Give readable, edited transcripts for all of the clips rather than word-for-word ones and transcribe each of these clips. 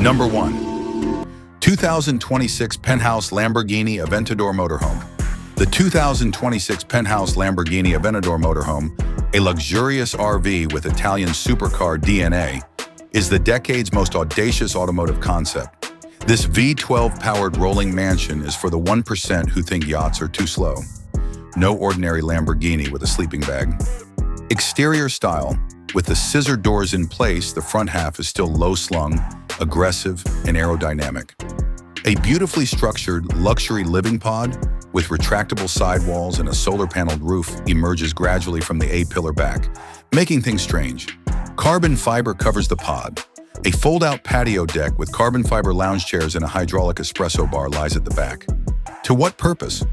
Number 1. 2026 Penthouse Lamborghini Aventador Motorhome. The 2026 Penthouse Lamborghini Aventador Motorhome, a luxurious RV with Italian supercar DNA, is the decade's most audacious automotive concept. This V12-powered rolling mansion is for the 1% who think yachts are too slow. No ordinary Lamborghini with a sleeping bag. Exterior style. With the scissor doors in place, the front half is still low-slung, aggressive, and aerodynamic. A beautifully structured luxury living pod with retractable sidewalls and a solar-paneled roof emerges gradually from the A-pillar back, making things strange. Carbon fiber covers the pod. A fold-out patio deck with carbon fiber lounge chairs and a hydraulic espresso bar lies at the back. To what purpose?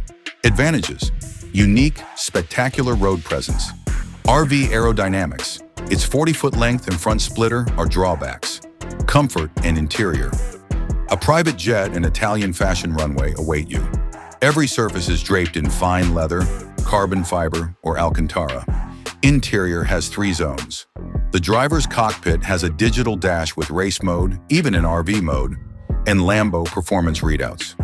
Advantages: unique, spectacular road presence. RV aerodynamics. Its 40-foot length and front splitter are drawbacks. Comfort and interior. A private jet and Italian fashion runway await you. Every surface is draped in fine leather, carbon fiber, or Alcantara. Interior has 3 zones. The driver's cockpit has a digital dash with race mode, even in RV mode, and Lambo performance readouts.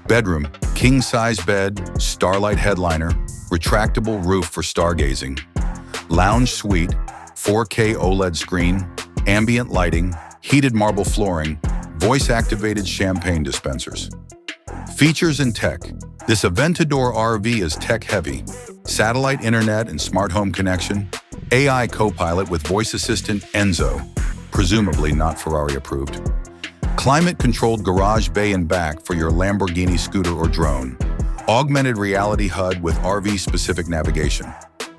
Bedroom, king-size bed, starlight headliner, retractable roof for stargazing. Lounge suite, 4K OLED screen, ambient lighting, heated marble flooring, voice-activated champagne dispensers. Features and tech. This Aventador RV is tech-heavy. Satellite internet and smart home connection. AI co-pilot with voice assistant Enzo, presumably not Ferrari-approved. Climate-controlled garage bay and back for your Lamborghini scooter or drone. Augmented reality HUD with RV-specific navigation.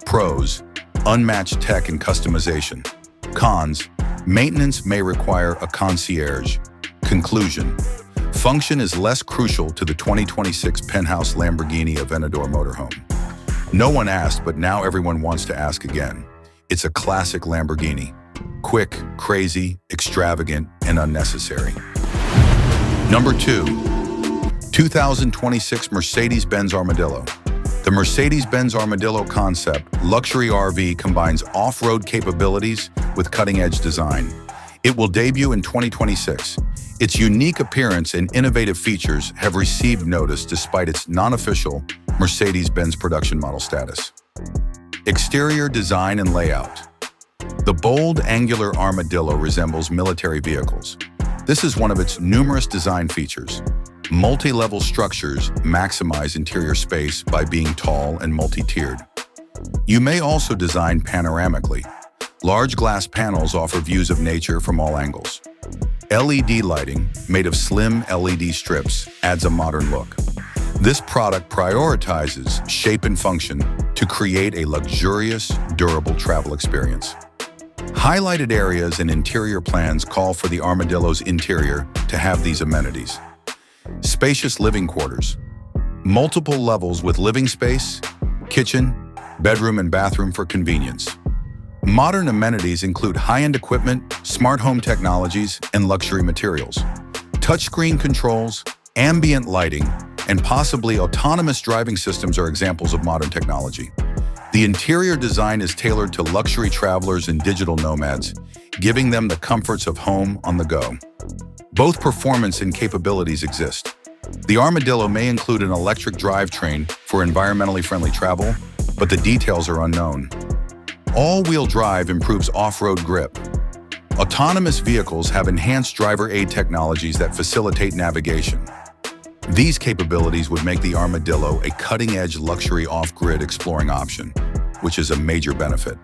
Pros: unmatched tech and customization. Cons: maintenance may require a concierge. Conclusion: function is less crucial to the 2026 Penthouse Lamborghini Aventador Motorhome. No one asked, but now everyone wants to ask again. It's a classic Lamborghini. Quick, crazy, extravagant, and unnecessary. Number 2. 2026 Mercedes Benz Armadillo. The Mercedes Benz Armadillo concept luxury RV combines off-road capabilities with cutting-edge design. It will debut in 2026. Its unique appearance and innovative features have received notice despite its non-official Mercedes-Benz production model status. Exterior design and layout. The bold, angular Armadillo resembles military vehicles. This is one of its numerous design features. Multi-level structures maximize interior space by being tall and multi-tiered. You may also design panoramically. Large glass panels offer views of nature from all angles. LED lighting, made of slim LED strips, adds a modern look. This product prioritizes shape and function to create a luxurious, durable travel experience. Highlighted areas and interior plans call for the Armadillo's interior to have these amenities. Spacious living quarters. Multiple levels with living space, kitchen, bedroom, and bathroom for convenience. Modern amenities include high-end equipment, smart home technologies, and luxury materials. Touchscreen controls, ambient lighting, and possibly autonomous driving systems are examples of modern technology. The interior design is tailored to luxury travelers and digital nomads, giving them the comforts of home on the go. Both performance and capabilities exist. The Armadillo may include an electric drivetrain for environmentally friendly travel, but the details are unknown. All-wheel drive improves off-road grip. Autonomous vehicles have enhanced driver aid technologies that facilitate navigation. These capabilities would make the Armadillo a cutting-edge luxury off-grid exploring option, which is a major benefit.